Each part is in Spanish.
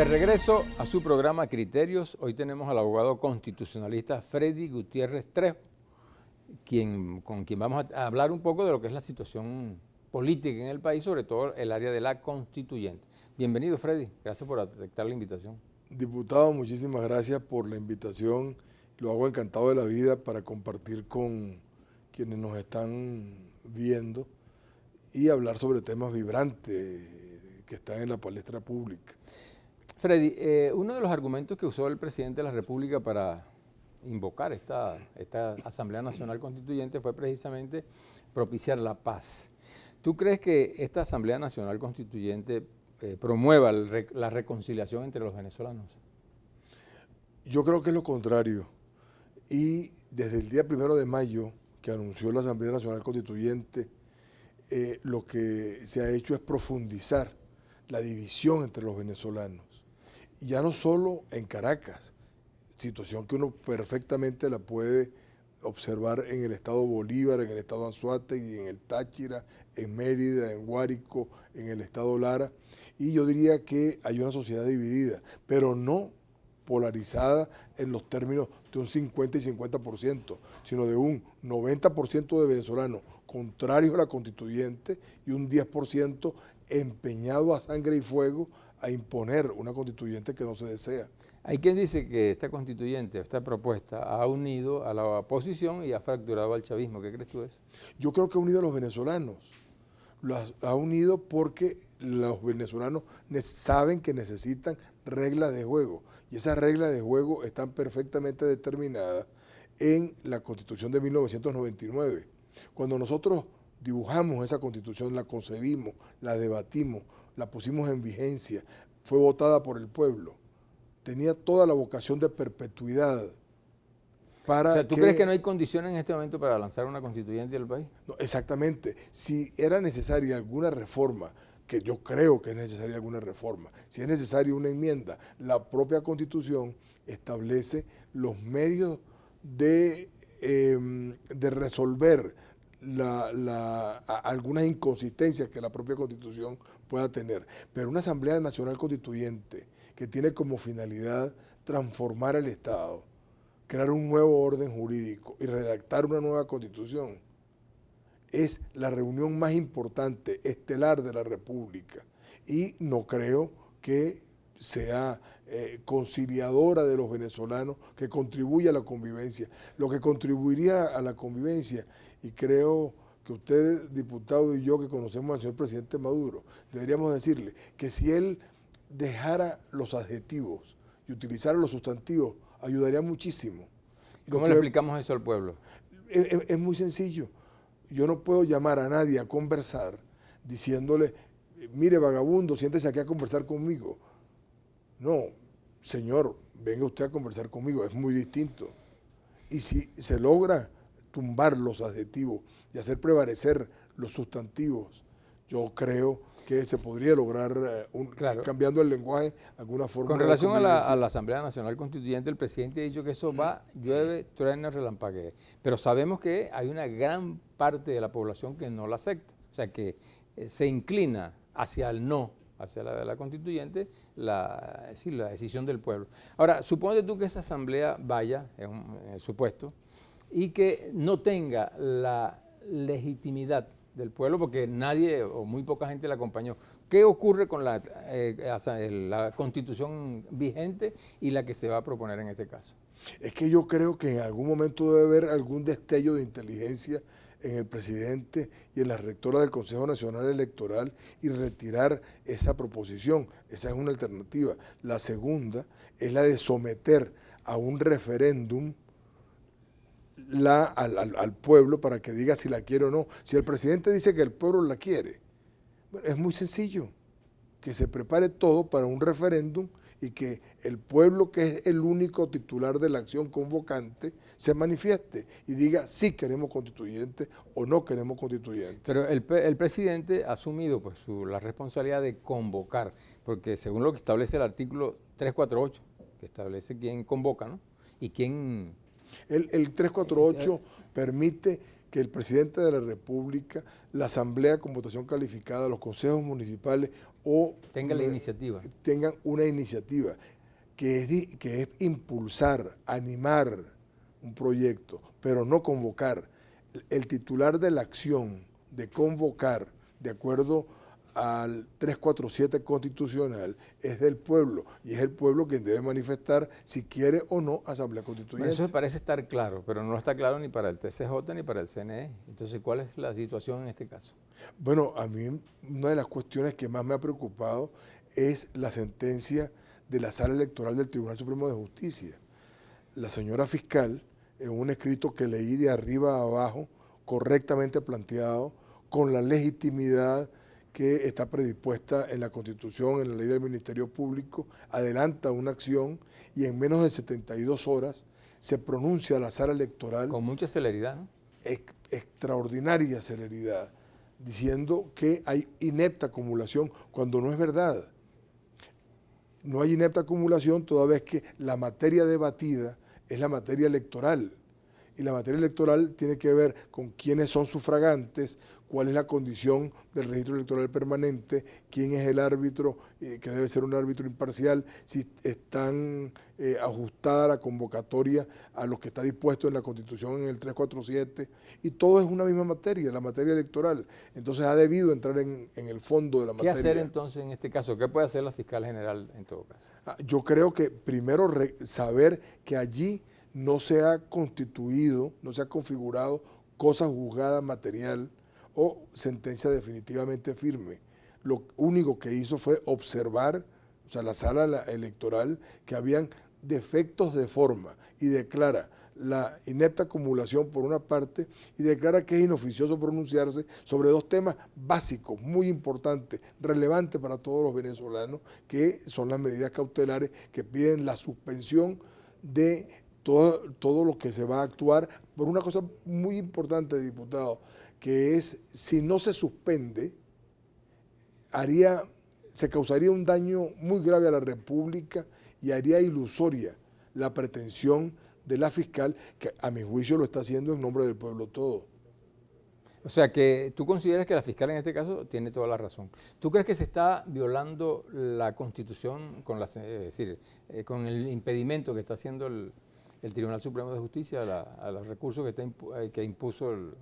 regreso a su programa Criterios, hoy tenemos al abogado constitucionalista Freddy Gutiérrez Trejo, con quien vamos a hablar un poco de lo que es la situación política en el país, sobre todo el área de la constituyente. Bienvenido, Freddy, gracias por aceptar la invitación. Diputado, muchísimas gracias por la invitación. Lo hago encantado de la vida para compartir con quienes nos están viendo y hablar sobre temas vibrantes que están en la palestra pública. Freddy, uno de los argumentos que usó el presidente de la República para invocar esta Asamblea Nacional Constituyente fue precisamente propiciar la paz. ¿Tú crees que esta Asamblea Nacional Constituyente promueva la reconciliación entre los venezolanos? Yo creo que es lo contrario. Y desde el día 1 de mayo, que anunció la Asamblea Nacional Constituyente, lo que se ha hecho es profundizar la división entre los venezolanos. Y ya no solo en Caracas, situación que uno perfectamente la puede observar en el estado Bolívar, en el estado Anzoátegui, en el Táchira, en Mérida, en Guárico, en el estado Lara. Y yo diría que hay una sociedad dividida, pero no polarizada en los términos de un 50 y 50%, sino de un 90% de venezolanos contrarios a la constituyente y un 10% empeñado a sangre y fuego a imponer una constituyente que no se desea. Hay quien dice que esta constituyente, esta propuesta, ha unido a la oposición y ha fracturado al chavismo. ¿Qué crees tú de eso? Yo creo que ha unido a los venezolanos. Los ha unido porque los venezolanos saben que necesitan reglas de juego. Y esas reglas de juego están perfectamente determinadas en la Constitución de 1999. Cuando nosotros dibujamos esa Constitución, la concebimos, la debatimos, la pusimos en vigencia, fue votada por el pueblo, tenía toda la vocación de perpetuidad. O sea, ¿tú crees que no hay condiciones en este momento para lanzar una constituyente del país? No, exactamente. Si era necesaria alguna reforma, que yo creo que es necesaria alguna reforma, si es necesaria una enmienda, la propia Constitución establece los medios de resolver algunas inconsistencias que la propia Constitución pueda tener. Pero una Asamblea Nacional Constituyente que tiene como finalidad transformar el Estado, crear un nuevo orden jurídico y redactar una nueva Constitución, es la reunión más importante, estelar de la República. Y no creo que sea conciliadora de los venezolanos, que contribuya a la convivencia. Lo que contribuiría a la convivencia, y creo que usted, diputado, y yo que conocemos al señor presidente Maduro, deberíamos decirle que si él dejara los adjetivos y utilizara los sustantivos, ayudaría muchísimo. ¿Cómo le explicamos eso al pueblo? Es muy sencillo. Yo no puedo llamar a nadie a conversar diciéndole, mire vagabundo, siéntese aquí a conversar conmigo. No, señor, venga usted a conversar conmigo, es muy distinto. Y si se logra tumbar los adjetivos y hacer prevalecer los sustantivos, yo creo que se podría lograr, claro, cambiando el lenguaje, alguna forma. Con relación a la Asamblea Nacional Constituyente, el presidente ha dicho que eso va, llueve, truena, relampaguea. Pero sabemos que hay una gran parte de la población que no la acepta, o sea, que se inclina hacia el no, hacia la constituyente, la decisión del pueblo. Ahora, supone tú que esa asamblea vaya, es un supuesto, y que no tenga la legitimidad del pueblo porque nadie o muy poca gente la acompañó. ¿Qué ocurre con la constitución vigente y la que se va a proponer en este caso? Es que yo creo que en algún momento debe haber algún destello de inteligencia en el presidente y en la rectora del Consejo Nacional Electoral y retirar esa proposición. Esa es una alternativa. La segunda es la de someter a un referéndum al pueblo para que diga si la quiere o no. Si el presidente dice que el pueblo la quiere, es muy sencillo, que se prepare todo para un referéndum y que el pueblo, que es el único titular de la acción convocante, se manifieste y diga si queremos constituyente o no queremos constituyente. Pero el presidente ha asumido pues, la responsabilidad de convocar, porque según lo que establece el artículo 348, que establece quién convoca, ¿no? Y quién... El 348 permite que el presidente de la República, la Asamblea con votación calificada, los consejos municipales o tengan la iniciativa. Tengan una iniciativa que es impulsar, animar un proyecto, pero no convocar. El titular de la acción de convocar, de acuerdo al 347 constitucional, es del pueblo, y es el pueblo quien debe manifestar si quiere o no asamblea constituyente. Bueno, eso parece estar claro, pero no está claro ni para el TCJ ni para el CNE. Entonces, ¿cuál es la situación en este caso? Bueno, a mí una de las cuestiones que más me ha preocupado es la sentencia de la Sala Electoral del Tribunal Supremo de Justicia. La señora fiscal, en un escrito que leí de arriba a abajo, correctamente planteado, con la legitimidad que está predispuesta en la Constitución, en la ley del Ministerio Público, adelanta una acción y en menos de 72 horas se pronuncia la Sala Electoral. Con mucha celeridad, ¿no? Extraordinaria celeridad, diciendo que hay inepta acumulación, cuando no es verdad. No hay inepta acumulación toda vez que la materia debatida es la materia electoral. Y la materia electoral tiene que ver con quiénes son sufragantes, cuál es la condición del registro electoral permanente, quién es el árbitro, que debe ser un árbitro imparcial, si están ajustada la convocatoria a lo que está dispuesto en la Constitución en el 347, y todo es una misma materia, la materia electoral. Entonces ha debido entrar en el fondo de la materia. ¿Qué hacer entonces en este caso? ¿Qué puede hacer la fiscal general en todo caso? Yo creo que primero saber que allí no se ha constituido, no se ha configurado cosa juzgada material o sentencia definitivamente firme. Lo único que hizo fue observar, o sea, la sala electoral, que habían defectos de forma, y declara la inepta acumulación por una parte y declara que es inoficioso pronunciarse sobre dos temas básicos, muy importantes, relevantes para todos los venezolanos, que son las medidas cautelares que piden la suspensión de todo lo que se va a actuar por una cosa muy importante, diputado, que es, si no se suspende, se causaría un daño muy grave a la República y haría ilusoria la pretensión de la fiscal, que a mi juicio lo está haciendo en nombre del pueblo todo. O sea que tú consideras que la fiscal en este caso tiene toda la razón. ¿Tú crees que se está violando la Constitución con con el impedimento que está haciendo el Tribunal Supremo de Justicia a los recursos que impuso,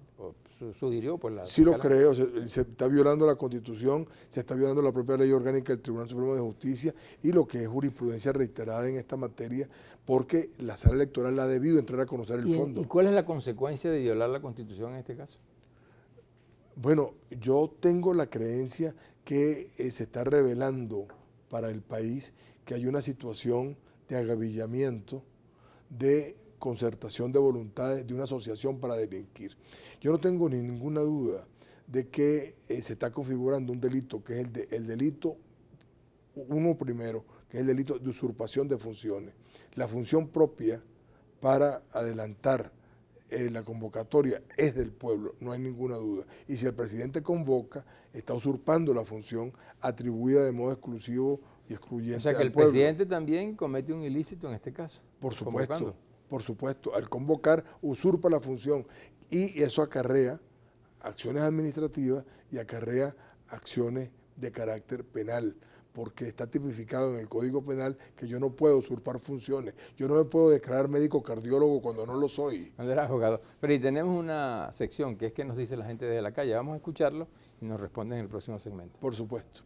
sugirió? Pues, la sí fiscal? Lo creo, se está violando la Constitución, se está violando la propia ley orgánica del Tribunal Supremo de Justicia y lo que es jurisprudencia reiterada en esta materia, porque la sala electoral ha debido entrar a conocer el fondo. ¿Y cuál es la consecuencia de violar la Constitución en este caso? Bueno, yo tengo la creencia que se está revelando para el país que hay una situación de agavillamiento, de concertación de voluntades, de una asociación para delinquir. Yo no tengo ninguna duda de que se está configurando un delito, que es el delito, uno primero, que es el delito de usurpación de funciones. La función propia para adelantar la convocatoria es del pueblo, no hay ninguna duda. Y si el presidente convoca, está usurpando la función atribuida de modo exclusivo y excluyente. O sea que el pueblo. presidente también comete un ilícito en este caso. Por supuesto, convocando. por supuesto. Al convocar usurpa la función y eso acarrea acciones administrativas y acarrea acciones de carácter penal, porque está tipificado en el Código Penal que yo no puedo usurpar funciones. Yo no me puedo declarar médico cardiólogo cuando no lo soy. Cuando era abogado. Pero y tenemos una sección que es que nos dice la gente desde la calle. Vamos a escucharlo y nos responden en el próximo segmento. Por supuesto.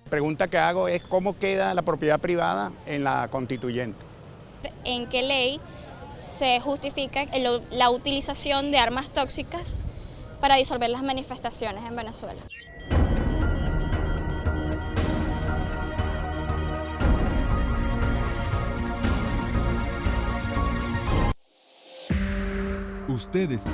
La pregunta que hago es cómo queda la propiedad privada en la constituyente. ¿En qué ley se justifica la utilización de armas tóxicas para disolver las manifestaciones en Venezuela? Ustedes.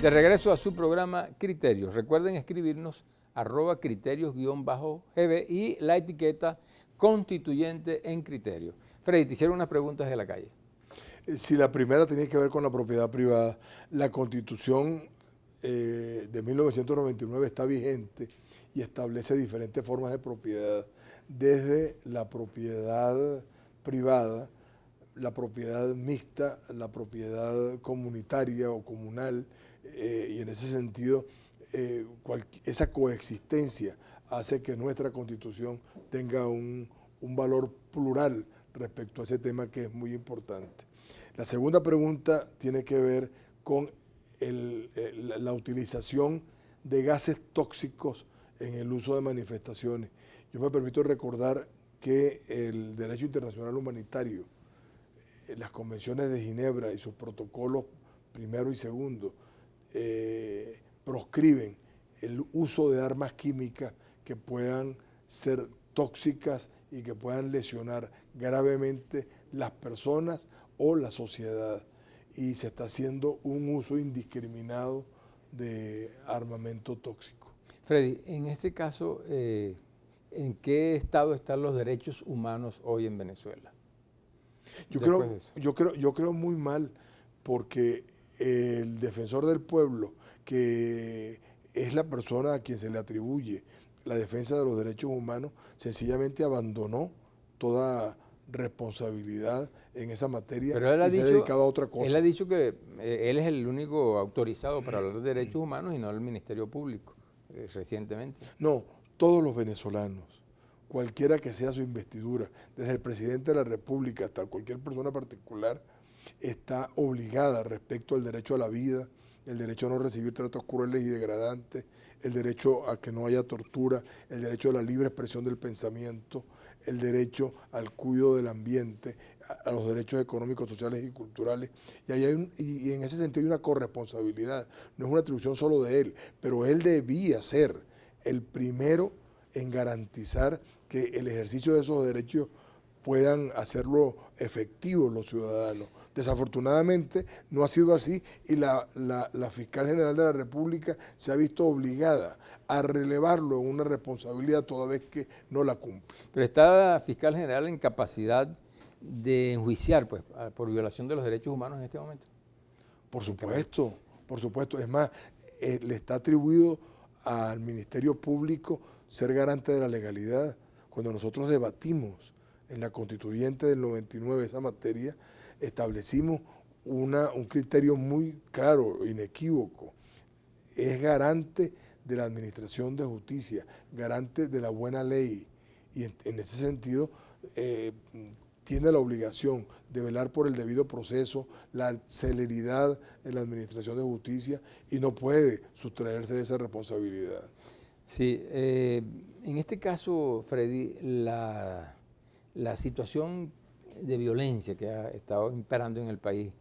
De regreso a su programa Criterios. Recuerden escribirnos @criterios_gb y la etiqueta constituyente en criterio. Freddy, te hicieron unas preguntas de la calle. Si la primera tenía que ver con la propiedad privada, la Constitución de 1999 está vigente y establece diferentes formas de propiedad, desde la propiedad privada, la propiedad mixta, la propiedad comunitaria o comunal, y en ese sentido esa coexistencia hace que nuestra Constitución tenga un valor plural respecto a ese tema que es muy importante. La segunda pregunta tiene que ver con la utilización de gases tóxicos en el uso de manifestaciones. Yo me permito recordar que el derecho internacional humanitario, las convenciones de Ginebra y sus protocolos primero y segundo, proscriben el uso de armas químicas que puedan ser tóxicas y que puedan lesionar gravemente las personas o la sociedad. Y se está haciendo un uso indiscriminado de armamento tóxico. Freddy, en este caso, ¿en qué estado están los derechos humanos hoy en Venezuela? Yo creo muy mal, porque el defensor del pueblo, que es la persona a quien se le atribuye la defensa de los derechos humanos, sencillamente abandonó toda responsabilidad en esa materia y se ha dedicado a otra cosa. Él ha dicho que él es el único autorizado para hablar de derechos humanos y no el Ministerio Público, recientemente. No, todos los venezolanos, cualquiera que sea su investidura, desde el presidente de la República hasta cualquier persona particular, está obligada respecto al derecho a la vida, el derecho a no recibir tratos crueles y degradantes, el derecho a que no haya tortura, el derecho a la libre expresión del pensamiento, el derecho al cuidado del ambiente, a los derechos económicos, sociales y culturales. Y en ese sentido hay una corresponsabilidad, no es una atribución solo de él, pero él debía ser el primero en garantizar que el ejercicio de esos derechos puedan hacerlo efectivo los ciudadanos. Desafortunadamente no ha sido así y la Fiscal General de la República se ha visto obligada a relevarlo en una responsabilidad toda vez que no la cumple. Pero está la Fiscal General en capacidad de enjuiciar pues, por violación de los derechos humanos en este momento. Por supuesto, por supuesto. Es más, le está atribuido al Ministerio Público ser garante de la legalidad. Cuando nosotros debatimos en la Constituyente del 99 esa materia, establecimos un criterio muy claro, inequívoco. Es garante de la administración de justicia, garante de la buena ley, y en ese sentido tiene la obligación de velar por el debido proceso, la celeridad en la administración de justicia, y no puede sustraerse de esa responsabilidad. Sí, en este caso, Freddy, la situación de violencia que ha estado imperando en el país,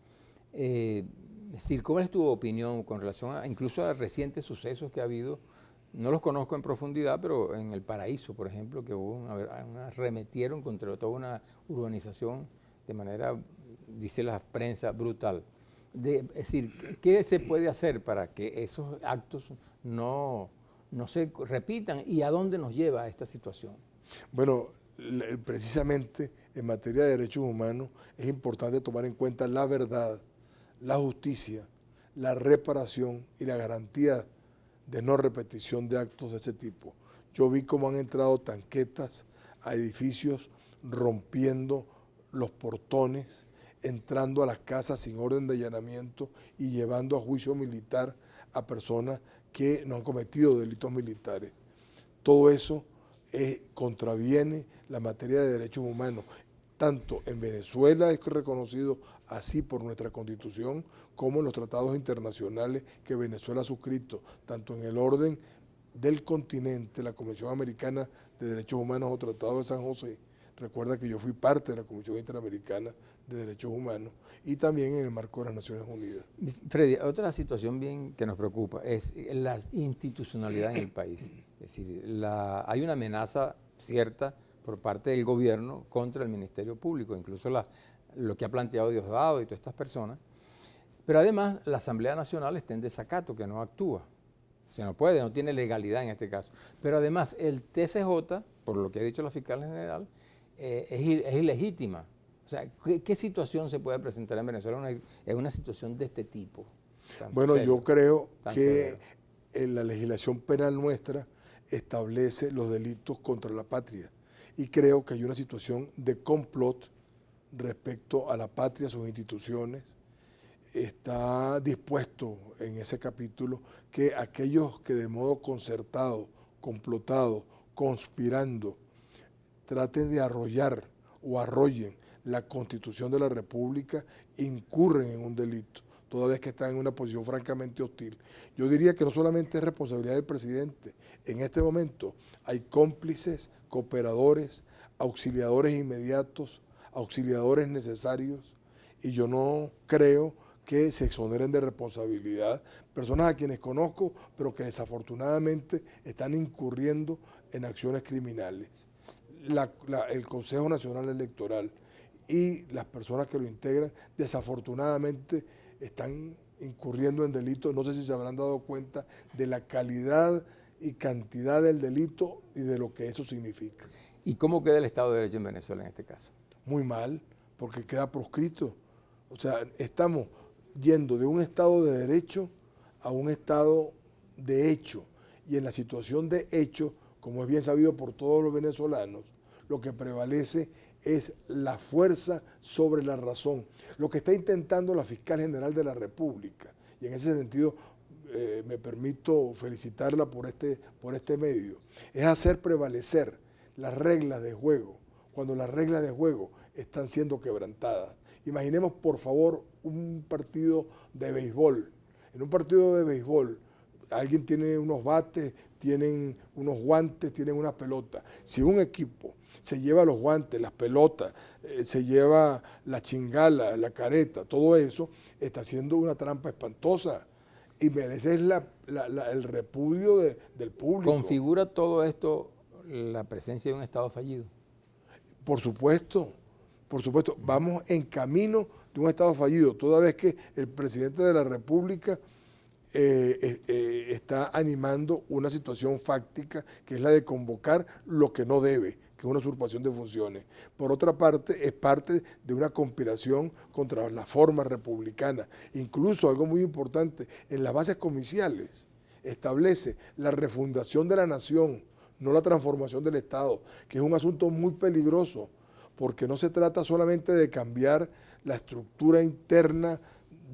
es decir, ¿cuál es tu opinión con relación incluso a recientes sucesos que ha habido? No los conozco en profundidad, pero en El Paraíso, por ejemplo, que hubo arremetieron contra toda una urbanización de manera, dice la prensa, brutal. Es decir, ¿qué se puede hacer para que esos actos no se repitan y a dónde nos lleva esta situación? Bueno, precisamente en materia de derechos humanos es importante tomar en cuenta la verdad, la justicia, la reparación y la garantía de no repetición de actos de ese tipo. Yo vi cómo han entrado tanquetas a edificios rompiendo los portones, entrando a las casas sin orden de allanamiento y llevando a juicio militar a personas que no han cometido delitos militares. Todo eso contraviene la materia de derechos humanos. Tanto en Venezuela es reconocido así por nuestra Constitución, como en los tratados internacionales que Venezuela ha suscrito, tanto en el orden del continente, la Convención Americana de Derechos Humanos o Tratado de San José. Recuerda que yo fui parte de la Comisión Interamericana de Derechos Humanos y también en el marco de las Naciones Unidas. Freddy, otra situación bien que nos preocupa es la institucionalidad en el país. Es decir, hay una amenaza cierta por parte del gobierno contra el Ministerio Público, incluso lo que ha planteado Diosdado y todas estas personas. Pero además la Asamblea Nacional está en desacato, que no actúa. O sea, no puede, no tiene legalidad en este caso. Pero además el TCJ, por lo que ha dicho la Fiscal General, es ilegítima. O sea, ¿qué situación se puede presentar en Venezuela en una situación de este tipo? Bueno, yo creo que en la legislación penal nuestra establece los delitos contra la patria. Y creo que hay una situación de complot respecto a la patria, sus instituciones. Está dispuesto en ese capítulo que aquellos que de modo concertado, complotado, conspirando, traten de arrollar o arrollen la Constitución de la República, incurren en un delito, toda vez que están en una posición francamente hostil. Yo diría que no solamente es responsabilidad del presidente, en este momento hay cómplices, cooperadores, auxiliadores inmediatos, auxiliadores necesarios, y yo no creo que se exoneren de responsabilidad personas a quienes conozco, pero que desafortunadamente están incurriendo en acciones criminales. El Consejo Nacional Electoral y las personas que lo integran desafortunadamente están incurriendo en delitos. No sé si se habrán dado cuenta de la calidad y cantidad del delito y de lo que eso significa. ¿Y cómo queda el Estado de Derecho en Venezuela en este caso? Muy mal, porque queda proscrito. O sea, estamos yendo de un Estado de Derecho a un Estado de hecho. Y en la situación de hecho, como es bien sabido por todos los venezolanos, lo que prevalece es la fuerza sobre la razón. Lo que está intentando la Fiscal General de la República, y en ese sentido me permito felicitarla por este medio, es hacer prevalecer las reglas de juego, cuando las reglas de juego están siendo quebrantadas. Imaginemos, por favor, un partido de béisbol. En un partido de béisbol, alguien tiene unos bates, tienen unos guantes, tienen una pelota. Si un equipo se lleva los guantes, las pelotas, se lleva la chingala, la careta, todo eso, está haciendo una trampa espantosa y merece el repudio del público. ¿Configura todo esto la presencia de un Estado fallido? Por supuesto, vamos en camino de un Estado fallido, toda vez que el presidente de la República está animando una situación fáctica que es la de convocar lo que no debe, que es una usurpación de funciones. Por otra parte, es parte de una conspiración contra la forma republicana. Incluso, algo muy importante, en las bases comiciales establece la refundación de la nación, no la transformación del Estado, que es un asunto muy peligroso, porque no se trata solamente de cambiar la estructura interna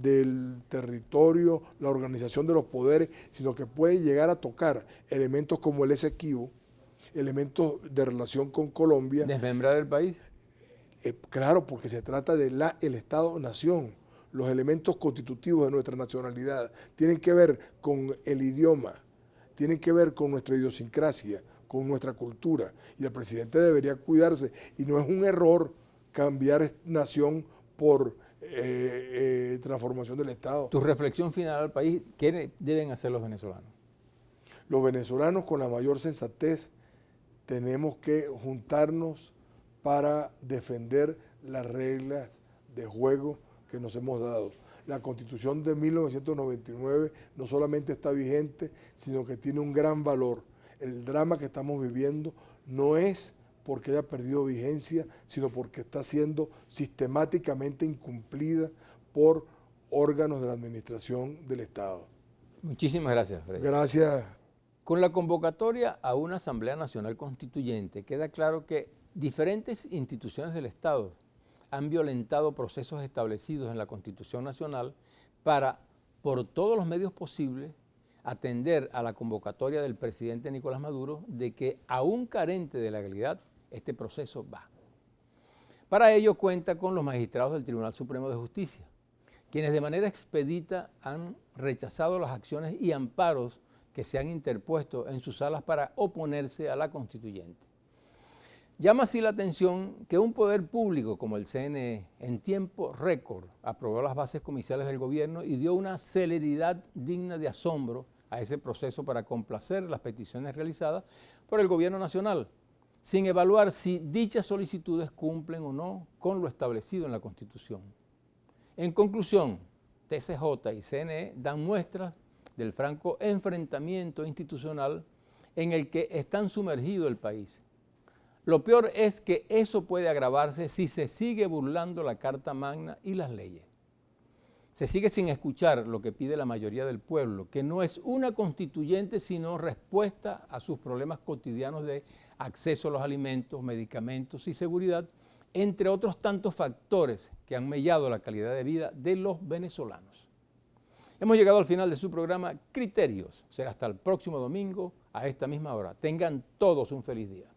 del territorio, la organización de los poderes, sino que puede llegar a tocar elementos como el SQ, elementos de relación con Colombia. ¿Desmembrar el país? Claro, porque se trata de el Estado-Nación. Los elementos constitutivos de nuestra nacionalidad tienen que ver con el idioma, tienen que ver con nuestra idiosincrasia, con nuestra cultura. Y el presidente debería cuidarse. Y no es un error cambiar nación por transformación del Estado. Tu reflexión final al país, ¿qué deben hacer los venezolanos? Los venezolanos, con la mayor sensatez, tenemos que juntarnos para defender las reglas de juego que nos hemos dado. La Constitución de 1999 no solamente está vigente, sino que tiene un gran valor. El drama que estamos viviendo no es porque haya perdido vigencia, sino porque está siendo sistemáticamente incumplida por órganos de la administración del Estado. Muchísimas gracias, Freddy. Gracias. Con la convocatoria a una Asamblea Nacional Constituyente, queda claro que diferentes instituciones del Estado han violentado procesos establecidos en la Constitución Nacional para, por todos los medios posibles, atender a la convocatoria del presidente Nicolás Maduro de que, aún carente de legalidad, este proceso va. Para ello cuenta con los magistrados del Tribunal Supremo de Justicia, quienes de manera expedita han rechazado las acciones y amparos que se han interpuesto en sus salas para oponerse a la constituyente. Llama así la atención que un poder público como el CNE en tiempo récord aprobó las bases comiciales del gobierno y dio una celeridad digna de asombro a ese proceso para complacer las peticiones realizadas por el gobierno nacional, sin evaluar si dichas solicitudes cumplen o no con lo establecido en la Constitución. En conclusión, TCJ y CNE dan muestras del franco enfrentamiento institucional en el que están sumergido el país. Lo peor es que eso puede agravarse si se sigue burlando la Carta Magna y las leyes. Se sigue sin escuchar lo que pide la mayoría del pueblo, que no es una constituyente, sino respuesta a sus problemas cotidianos de acceso a los alimentos, medicamentos y seguridad, entre otros tantos factores que han mellado la calidad de vida de los venezolanos. Hemos llegado al final de su programa Criterios. Será hasta el próximo domingo a esta misma hora. Tengan todos un feliz día.